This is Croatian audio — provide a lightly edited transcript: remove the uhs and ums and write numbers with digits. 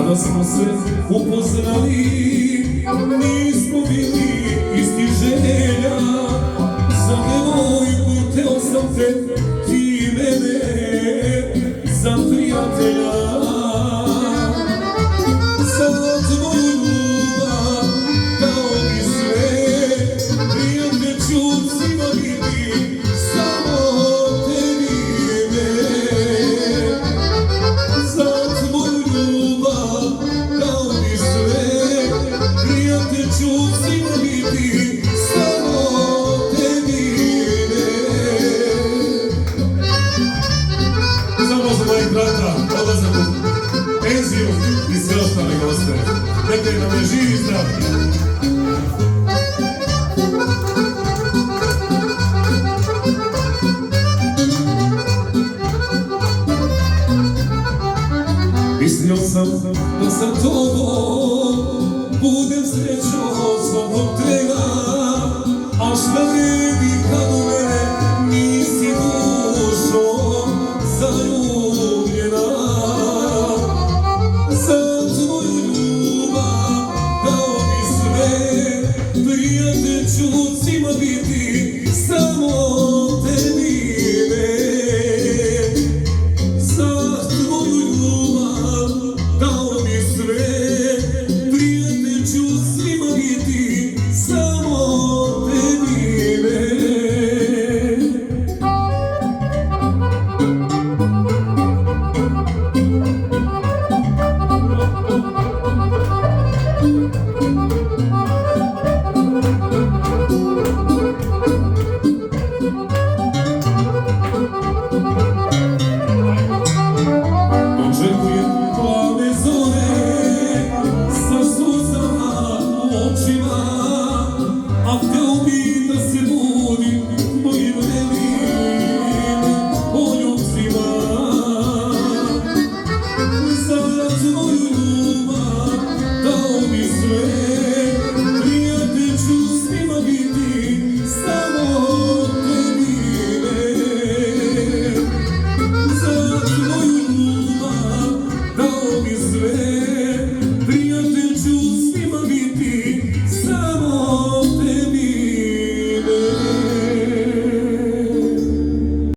kada smo se upoznali, nismo bili isti želja. Za devojku teo sam te, ti mene za prijatelja. Za tvoju ljubav dao bi sve, prijatelj ću svima biti, samo tebi me. Za tvoju ljubav dao bi sve, prijatelj ću svima biti, samo tebi me. Samo za mojih brata odlazam u penziju i sve ostale goste. Neka nam je živ i zdrav. Mislio sam da sa tobom budem srećo svakog trena, a šta